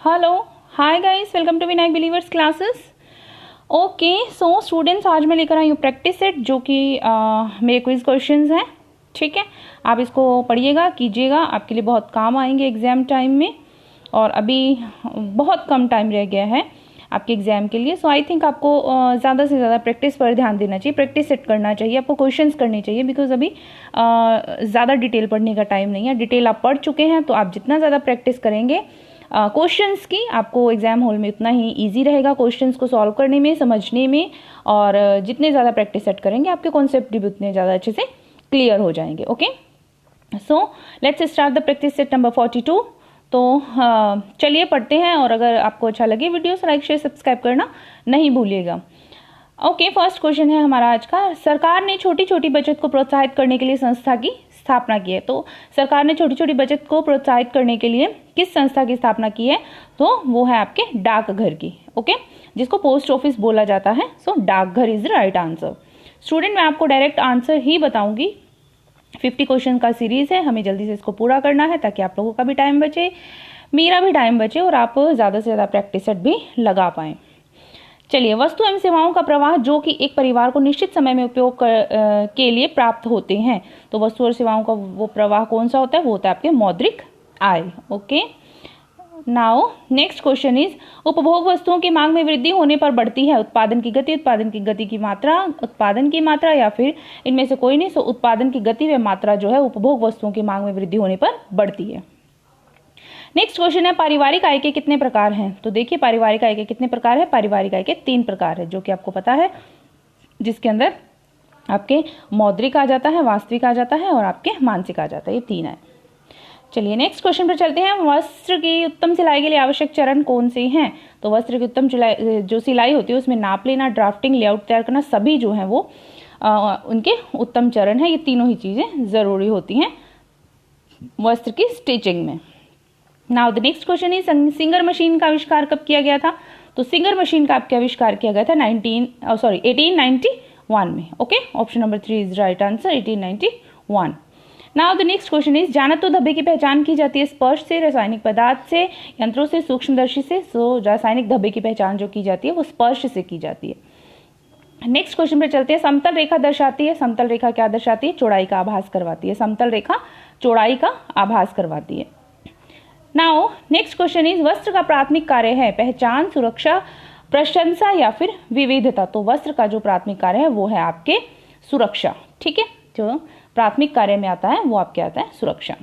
Hello, hi guys, welcome to Vinayak believers classes. Okay so students, आज मैं लेकर आई हूँ प्रैक्टिस सेट जो कि मेरे क्विज क्वेश्चंस हैं। ठीक है, आप इसको पढ़िएगा, कीजिएगा, आपके लिए बहुत काम आएंगे एग्ज़ाम टाइम में। और अभी बहुत कम टाइम रह गया है आपके एग्ज़ाम के लिए। सो आई थिंक आपको ज़्यादा से ज़्यादा प्रैक्टिस पर ध्यान देना चाहिए, प्रैक्टिस सेट करना चाहिए, आपको क्वेश्चंस करने चाहिए। बिकॉज अभी ज़्यादा डिटेल पढ़ने का टाइम नहीं है। डिटेल आप पढ़ चुके हैं, तो आप जितना ज़्यादा प्रैक्टिस करेंगे क्वेश्चंस की, आपको एग्जाम हॉल में उतना ही इजी रहेगा क्वेश्चंस को सॉल्व करने में, समझने में। और जितने ज़्यादा प्रैक्टिस सेट करेंगे, आपके कॉन्सेप्ट भी उतने ज़्यादा अच्छे से क्लियर हो जाएंगे। Okay, so let's start the practice set number 42। तो चलिए पढ़ते हैं। और अगर आपको अच्छा लगे वीडियो, लाइक शेयर सब्सक्राइब करना नहीं भूलिएगा। ओके, फर्स्ट क्वेश्चन है हमारा आज का। सरकार ने छोटी छोटी बचत को प्रोत्साहित करने के लिए संस्था की स्थापना की है। तो सरकार ने छोटी छोटी बचत को प्रोत्साहित करने के लिए किस संस्था की स्थापना की है? तो वो है आपके डाकघर की। ओके, जिसको पोस्ट ऑफिस बोला जाता है। सो डाकघर is the right answer. Student, मैं आपको डायरेक्ट आंसर ही बताऊंगी। 50 क्वेश्चन का सीरीज है, हमें जल्दी से इसको पूरा करना है ताकि आप लोगों का भी टाइम बचे, मेरा भी टाइम बचे और आप ज़्यादा से ज़्यादा प्रैक्टिस सेट भी लगा पाएँ। चलिए, वस्तु एवं सेवाओं का प्रवाह जो कि एक परिवार को निश्चित समय में उपयोग के लिए प्राप्त होते हैं। तो वस्तु और सेवाओं का वो प्रवाह कौन सा होता है? वो होता है आपके मौद्रिक आय। Okay, now next question is, उपभोग वस्तुओं की मांग में वृद्धि होने पर बढ़ती है उत्पादन की गति, उत्पादन की गति की मात्रा, उत्पादन की मात्रा, या फिर इनमें से कोई नहीं। सो उत्पादन की गति व मात्रा जो है उपभोग वस्तुओं की मांग में वृद्धि होने पर बढ़ती है। नेक्स्ट क्वेश्चन है, पारिवारिक आय के कितने प्रकार हैं? तो देखिए, पारिवारिक आय के कितने प्रकार है? पारिवारिक आय के 3 प्रकार है, जो कि आपको पता है, जिसके अंदर आपके मौद्रिक आ जाता है, वास्तविक आ जाता है और आपके मानसिक आ जाता है। ये 3 है। चलिए नेक्स्ट क्वेश्चन पर चलते हैं। वस्त्र की उत्तम सिलाई के लिए आवश्यक चरण कौन से हैं? तो वस्त्र की उत्तम जो सिलाई होती है उसमें नाप लेना, ड्राफ्टिंग, लेआउट तैयार करना, सभी जो है वो उनके उत्तम चरण है। ये तीनों ही चीजें जरूरी होती हैं वस्त्र की स्टिचिंग में। Now the next question is, singer machine का आविष्कार कब किया गया था? तो सिंगर मशीन का आपके आविष्कार किया गया था 1891 में। Okay, option number 3 is right answer, 1891। Now the next question is, जानत्व धब्बे की पहचान की जाती है स्पर्श से, रासायनिक पदार्थ से, यंत्रों से, सूक्ष्मदर्शी से। सो रासायनिक धब्बे की पहचान जो की जाती है वो स्पर्श से की जाती है। नेक्स्ट क्वेश्चन पे चलते हैं। समतल रेखा दर्शाती है। समतल रेखा क्या दर्शाती है? चौड़ाई का आभास करवाती है। समतल रेखा चौड़ाई का आभास करवाती है। नाउ नेक्स्ट क्वेश्चन इज, वस्त्र का प्राथमिक कार्य है पहचान, सुरक्षा, प्रशंसा या फिर विविधता। तो वस्त्र का जो प्राथमिक कार्य है वो है आपके सुरक्षा। ठीक है, जो प्राथमिक कार्य में आता है वो आपके आता है सुरक्षा।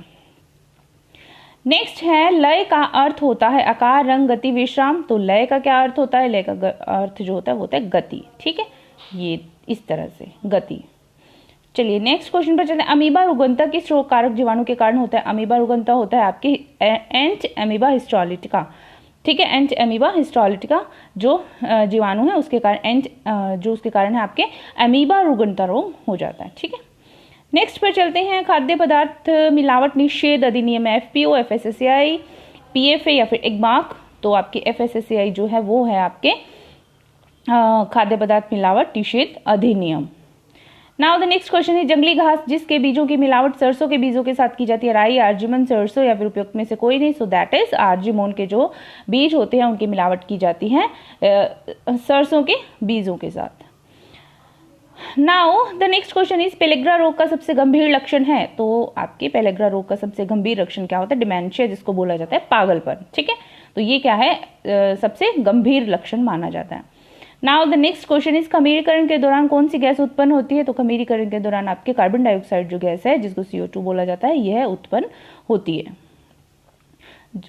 नेक्स्ट है, लय का अर्थ होता है आकार, रंग, गति, विश्राम। तो लय का क्या अर्थ होता है? लय का अर्थ जो होता है वो होता है गति। ठीक है, ये इस तरह से गति। चलिए नेक्स्ट क्वेश्चन पर चलते हैं। अमीबा रुग्णता किस रोग कारक जीवाणु के कारण होता है? अमीबा रुग्णता होता है आपकी एंट अमीबा हिस्टोलिटिका। ठीक है, एंट अमीबा हिस्टोलिटिका जो जीवाणु है उसके कारण जो उसके कारण है आपके अमीबा रुग्णता रोग हो जाता है। ठीक है, नेक्स्ट पर चलते हैं। खाद्य पदार्थ मिलावट निषेध अधिनियम, एफपीओ, एफएसएसएआई, पीएफए या फिर एग्मार्क। तो आपकी एफएसएसएआई जो है वो है आपके खाद्य पदार्थ मिलावट निषेध अधिनियम। नाउ द नेक्स्ट क्वेश्चन है, जंगली घास जिसके बीजों की मिलावट सरसों के बीजों के साथ की जाती है, राई, आर्जिमन, सरसों या फिर उपयुक्त में से कोई नहीं। सो दैट इज आर्जिमोन के जो बीज होते हैं उनकी मिलावट की जाती है सरसों के बीजों के साथ। Now the next question is, pellagra रोग का सबसे गंभीर लक्षण है। तो आपके पेलेग्रा रोग का सबसे गंभीर लक्षण क्या होता है? डिमेंशिया, जिसको बोला जाता है पागलपन। ठीक है, तो ये क्या है? सबसे गंभीर लक्षण माना जाता है। Now the next question is, खमीरीकरण के दौरान कौन सी गैस उत्पन्न होती है? तो खमीरीकरण के दौरान आपके कार्बन डाइऑक्साइड जो गैस है, जिसको CO2 बोला जाता है, यह उत्पन्न होती है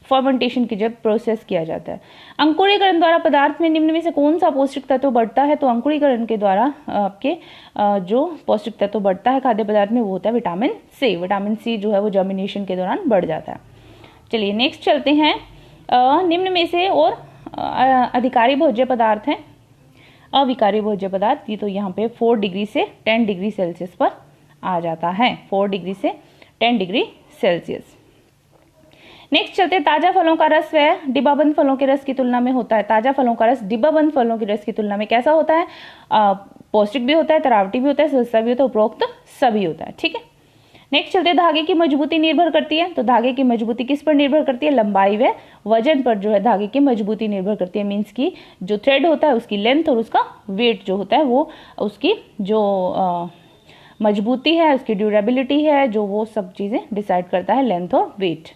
फर्मेंटेशन की जब प्रोसेस किया जाता है। अंकुरीकरण द्वारा पदार्थ में निम्न में से कौन सा पौष्टिक तत्व बढ़ता है? तो अंकुरीकरण के द्वारा आपके जो पौष्टिक तत्व बढ़ता है खाद्य पदार्थ में वो होता है विटामिन सी। विटामिन सी जो है वो जर्मिनेशन के दौरान बढ़ जाता है। चलिए नेक्स्ट चलते हैं। निम्न में से और अधिकारी भोज्य पदार्थ हैं, अविकारी भोज्य पदार्थ। ये तो यहाँ पे 4 डिग्री से 10 डिग्री सेल्सियस पर आ जाता है, 4 डिग्री से 10 डिग्री सेल्सियस। नेक्स्ट चलते हैं। ताजा फलों का रस व डिब्बाबंद फलों के रस की तुलना में होता है। ताजा फलों का रस डिब्बाबंद फलों के रस की तुलना में कैसा होता है? पौष्टिक भी होता है, तरावटी भी होता है, सस्ता भी होता है, उपरोक्त सभी होता है। ठीक है, नेक्स्ट चलते हैं, धागे की मजबूती निर्भर करती है। तो धागे की मजबूती किस पर निर्भर करती है? लंबाई व वजन पर जो है धागे की मजबूती निर्भर करती है। मीन्स की जो थ्रेड होता है उसकी लेंथ और उसका वेट जो होता है वो उसकी जो मजबूती है, उसकी ड्यूरेबिलिटी है, जो वो सब चीज़ें डिसाइड करता है, लेंथ और weight.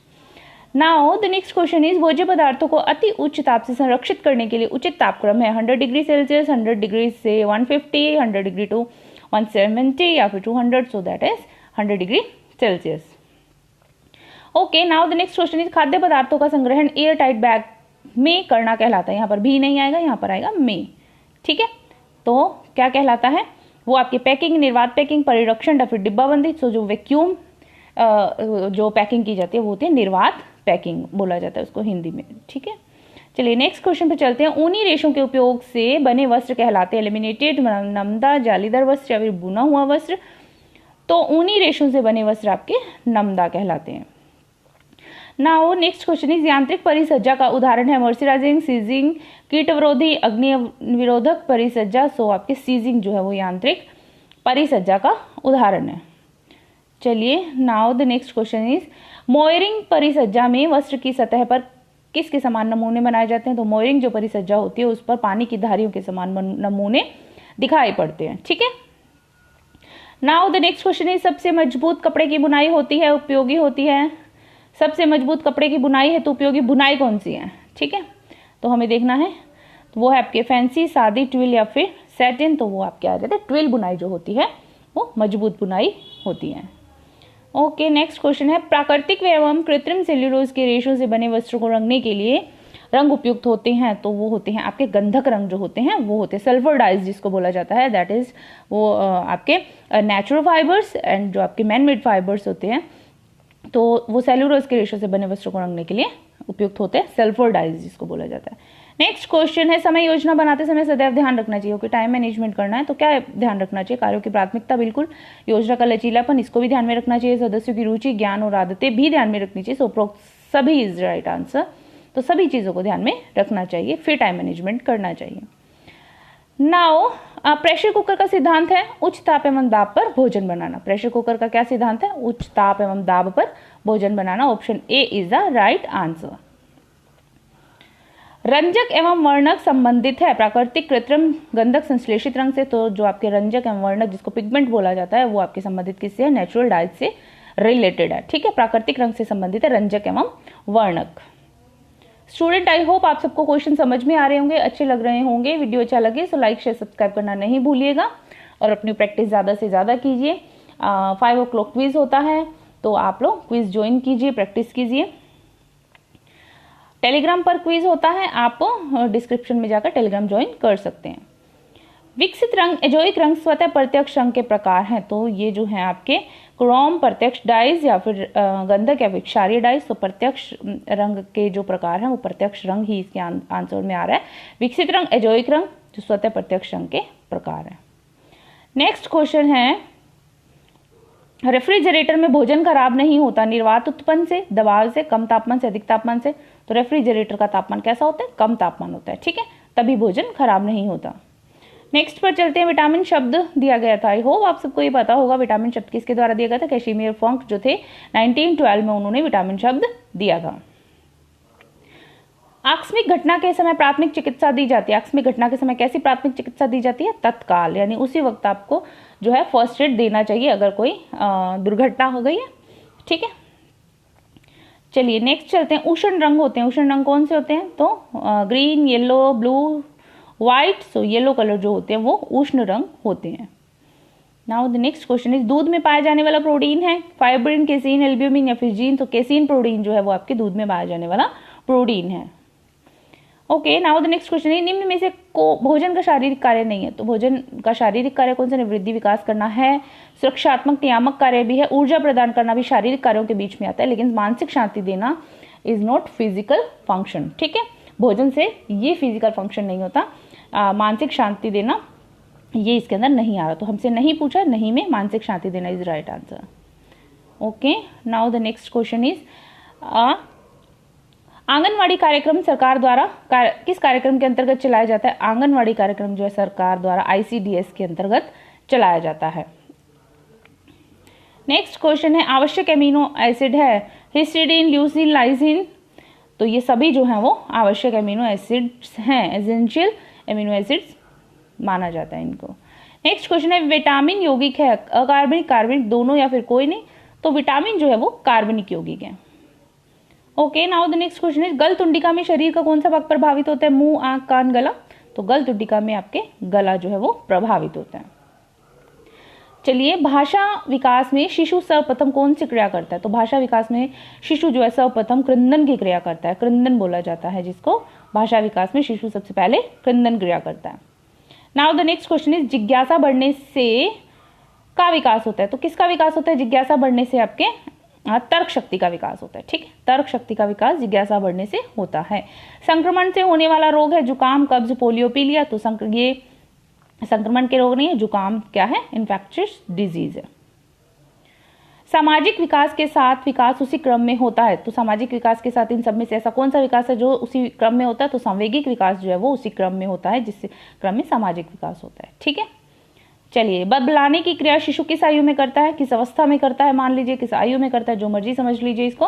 Now the next question is, भोज्य पदार्थों को अति उच्च ताप से संरक्षित करने के लिए उचित तापक्रम है 100 डिग्री सेल्सियस, 100 डिग्री से 150, 100 डिग्री टू 170 या फिर 200, so that is 100 degree Celsius. Okay, now the next question is, खाद्य पदार्थों का संग्रहण एयर टाइट बैग में करना कहलाता है। यहाँ पर भी नहीं आएगा, यहाँ पर आएगा में। ठीक है, तो क्या कहलाता है? वो आपकी पैकिंग, निर्वात पैकिंग, परिरक्षण या फिर डिब्बाबंदी। सो जो वैक्यूम जो पैकिंग की जाती है वो होती है निर्वात पैकिंग, बोला जाता है उसको हिंदी में। ठीक है, चलिए नेक्स्ट क्वेश्चन पे चलते हैं। ऊनी रेशों के उपयोग से बने वस्त्र कहलाते हैं लेमिनेटेड, नमदा, जालीदार वस्त्र या फिर बुना हुआ वस्त्र। तो ऊनी रेशों से बने वस्त्र आपके नमदा कहलाते हैं। नाउ नेक्स्ट क्वेश्चन इज, यांत्रिक परिसज्जा का उदाहरण है मर्सराइजिंग, सीजिंग, कीटविरोधी, अग्नि निरोधक परिसज्जा। सो आपके सीजिंग जो है वो यांत्रिक परिसज्जा का उदाहरण है। चलिए now the next question is, मोयरिंग परिसज्जा में वस्त्र की सतह पर किसके समान नमूने बनाए जाते हैं? तो मोयरिंग जो परिसज्जा होती है उस पर पानी की धारियों के समान नमूने दिखाई पड़ते हैं। ठीक है, now the next question is, सबसे मजबूत कपड़े की बुनाई होती है, उपयोगी होती है। सबसे मजबूत कपड़े की बुनाई है तो उपयोगी बुनाई कौन सी है? ठीक है, तो हमें देखना है, तो वो है आपके फैंसी, सादी, ट्विल या फिर सैटिन। तो वो आपके आ जाते हैं ट्विल बुनाई जो होती है वो मजबूत बुनाई होती है। ओके, नेक्स्ट क्वेश्चन है, प्राकृतिक एवं कृत्रिम सेल्यूलोज के रेशों से बने वस्त्रों को रंगने के लिए रंग उपयुक्त होते हैं। तो वो होते हैं आपके गंधक रंग जो होते हैं वो होते हैं सल्फर डाइज जिसको बोला जाता है। दैट इज वो आपके नेचुरल फाइबर्स एंड जो आपके मैन मेड फाइबर्स होते हैं तो वो सेल्यूलोज के रेशों से बने वस्त्रों को रंगने के लिए उपयुक्त होते हैं, सल्फर डाइज जिसको बोला जाता है। नेक्स्ट क्वेश्चन है, समय योजना बनाते समय सदैव ध्यान रखना चाहिए कि टाइम मैनेजमेंट करना है। तो क्या ध्यान रखना चाहिए? कार्यों की प्राथमिकता, बिल्कुल। योजना का लचीलापन, इसको भी ध्यान में रखना चाहिए। सदस्यों की रुचि, ज्ञान और आदतें भी ध्यान में रखनी चाहिए। सो सभी इज राइट आंसर। तो सभी चीजों को ध्यान में रखना चाहिए, फिर टाइम मैनेजमेंट करना चाहिए। नाउ प्रेशर कुकर का सिद्धांत है उच्च ताप एवं दाब पर भोजन बनाना। प्रेशर कुकर का क्या सिद्धांत है? उच्च ताप एवं दाब पर भोजन बनाना। Option A is the right answer. रंजक एवं वर्णक संबंधित है प्राकृतिक, कृत्रिम, गंधक, संश्लेषित रंग से। तो जो आपके रंजक एवं वर्णक जिसको पिगमेंट बोला जाता है वो आपके संबंधित किससे है? नेचुरल डाइज से रिलेटेड है। ठीक है, प्राकृतिक रंग से संबंधित है रंजक एवं वर्णक। स्टूडेंट, आई होप आप सबको क्वेश्चन समझ में आ रहे होंगे, अच्छे लग रहे होंगे। वीडियो अच्छा लगे तो लाइक, शेयर, सब्सक्राइब करना नहीं भूलिएगा और अपनी प्रैक्टिस ज़्यादा से ज़्यादा कीजिए। 5 o'clock क्विज होता है तो आप लोग क्विज ज्वाइन कीजिए, प्रैक्टिस कीजिए। टेलीग्राम पर क्विज होता है, आप डिस्क्रिप्शन में जाकर टेलीग्राम ज्वाइन कर सकते हैं। विकसित रंग, एजोइक रंग स्वतः प्रत्यक्ष रंग के प्रकार हैं। तो ये जो है आपके क्रोम, प्रत्यक्ष डाइज या फिर गंधक या फिर क्षारीय डाइज। तो प्रत्यक्ष रंग के जो प्रकार हैं वो प्रत्यक्ष रंग ही इसके आंसर में आ रहा है। विकसित रंग, एजोइक रंग जो स्वतः प्रत्यक्ष रंग के प्रकार है। नेक्स्ट क्वेश्चन है, रेफ्रिजरेटर में भोजन खराब नहीं होता निर्वात उत्पन्न से, दबाव से, कम तापमान से, अधिक तापमान से। तो रेफ्रिजरेटर का तापमान कैसा होता है? कम तापमान होता है। ठीक है, तभी भोजन खराब नहीं होता। नेक्स्ट पर चलते हैं, विटामिन शब्द दिया गया था। आई होप आप सबको ये पता होगा विटामिन शब्द किसके द्वारा दिया गया था? कैशिमिर फंक जो थे 1912 में उन्होंने विटामिन शब्द दिया था। आकस्मिक घटना के समय प्राथमिक चिकित्सा दी जाती है। आकस्मिक घटना के समय कैसी प्राथमिक चिकित्सा दी जाती है? तत्काल, यानी उसी वक्त आपको जो है फर्स्ट एड देना चाहिए अगर कोई दुर्घटना हो गई है। ठीक है, चलिए नेक्स्ट चलते हैं। उष्ण रंग होते हैं, उष्ण रंग कौन से होते हैं? तो green, yellow, blue, white. So yellow colour जो होते हैं वो उष्ण रंग होते हैं। Now the next question is, दूध में पाया जाने वाला प्रोटीन है फाइब्रिन, केसीन, एल्ब्यूमिन या फिर जीन। तो केसीन प्रोटीन जो है वो आपके दूध में पाया जाने वाला प्रोटीन है। Okay, now the next question है, निम्न में से को भोजन का शारीरिक कार्य नहीं है। तो भोजन का शारीरिक कार्य कौन सा? वृद्धि, विकास करना है, सुरक्षात्मक, नियामक कार्य भी है, ऊर्जा प्रदान करना भी शारीरिक कार्यों के बीच में आता है। लेकिन मानसिक शांति देना इज नॉट फिजिकल फंक्शन। ठीक है, भोजन से ये फिजिकल फंक्शन नहीं होता। मानसिक शांति देना ये इसके अंदर नहीं आ रहा। तो हमसे नहीं पूछा, नहीं में मानसिक शांति देना is right answer. Okay, now the next question is, anganwadi कार्यक्रम सरकार द्वारा किस कार्यक्रम के अंतर्गत चलाया जाता है? आंगनवाड़ी कार्यक्रम जो है सरकार द्वारा ICDS के अंतर्गत चलाया जाता है। नेक्स्ट क्वेश्चन है आवश्यक एमिनो एसिड है हिस्टिडीन, ल्यूसीन, लाइसिन, तो ये सभी जो हैं वो आवश्यक एमिनो एसिड्स हैं, एसेंशियल एमिनो एसिड्स माना जाता है इनको। नेक्स्ट क्वेश्चन है विटामिन यौगिक है अकार्बनिक, कार्बनिक, दोनों या फिर कोई नहीं, तो विटामिन जो है वो कार्बनिक यौगिक है। Okay, now the next question है गल तुंडिका में शरीर का कौन सा भाग प्रभावित होता है, मुंह, आंख, कान, गला, तो गल तुंडिका में आपके गला जो है वो प्रभावित होता है। चलिए, भाषा विकास में शिशु सर्वप्रथम कौन सी क्रिया करता है, तो भाषा विकास में शिशु जो है सर्वप्रथम क्रंदन की क्रिया करता है, क्रंदन बोला जाता है जिसको, भाषा विकास में शिशु सबसे पहले क्रंदन क्रिया करता है। Now the next question is जिज्ञासा बढ़ने से का विकास होता है, तो किसका विकास होता है, जिज्ञासा बढ़ने से आपके तर्क शक्ति का विकास होता है। ठीक है, तर्क शक्ति का विकास जिज्ञासा बढ़ने से होता है। संक्रमण से होने वाला रोग है जुकाम, कब्ज, पोलियो, पीलिया, तो ये संक्रमण के रोग नहीं है, जुकाम क्या है, इन्फेक्शियस डिजीज है। सामाजिक विकास के साथ विकास उसी क्रम में होता है, तो सामाजिक विकास के साथ इन सब में से ऐसा कौन सा विकास है जो उसी क्रम में होता है, तो सांवेगिक विकास जो है वो उसी क्रम में होता है जिससे क्रम में सामाजिक विकास होता है। ठीक है, चलिए, बबलाने की क्रिया शिशु किस आयु में करता है, किस अवस्था में करता है, मान लीजिए किस आयु में करता है, जो मर्जी समझ लीजिए इसको,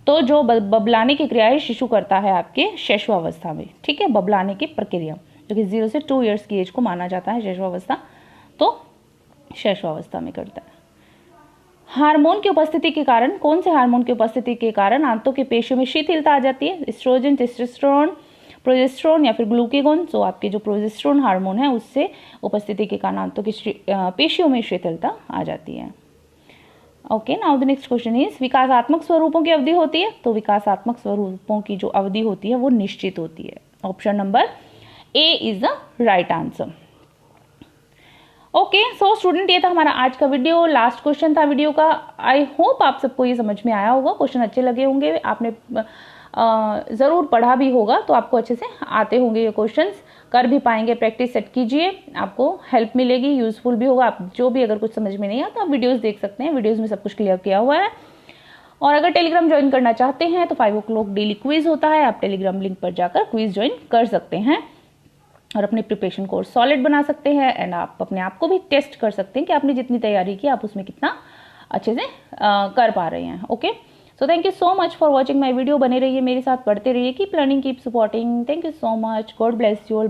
तो जो बबलाने की क्रिया है शिशु करता है आपके शैशवावस्था में। ठीक है, बबलाने की प्रक्रिया जो कि 0 से 2 ईयर्स की एज को माना जाता है शैशवावस्था, तो शैशवावस्था में करता है। हार्मोन की उपस्थिति के कारण, कौन से हार्मोन की उपस्थिति के कारण आंतों के पेशियों में शिथिलता आ जाती है, एस्ट्रोजन, टेस्टोस्टेरोन, प्रोजेस्टेरोन या फिर ग्लूकेगोन, तो आपके जो प्रोजेस्टेरोन हार्मोन है उससे उपस्थिति के कारण आंतों की पेशियों में शिथिलता आ जाती है। Okay, now the next question is विकासात्मक स्वरूपों की अवधि होती है, तो विकासात्मक स्वरूपों की जो अवधि होती है वो निश्चित होती है। Option number A is the right answer. Okay, so student, ये था हमारा आज का वीडियो, लास्ट क्वेश्चन था वीडियो का। आई होप आप सबको ये समझ में आया होगा, क्वेश्चन अच्छे लगे होंगे, आपने ज़रूर पढ़ा भी होगा, तो आपको अच्छे से आते होंगे ये क्वेश्चंस, कर भी पाएंगे, प्रैक्टिस सेट कीजिए, आपको हेल्प मिलेगी, यूजफुल भी होगा। आप जो भी अगर कुछ समझ में नहीं आता, आप वीडियोस देख सकते हैं, वीडियोस में सब कुछ क्लियर किया हुआ है। और अगर टेलीग्राम ज्वाइन करना चाहते हैं तो 5 o'clock डेली क्विज होता है, आप टेलीग्राम लिंक पर जाकर क्विज ज्वाइन कर सकते हैं और अपने प्रिपरेशन कोर्स सॉलिड बना सकते हैं, एंड आप अपने आप को भी टेस्ट कर सकते हैं कि आपने जितनी तैयारी की आप उसमें कितना अच्छे से कर पा रहे हैं। Okay, so thank you so much for watching my video, बने रहिए मेरे साथ, पढ़ते रहिए, keep learning, keep supporting, thank you so much, God bless you all.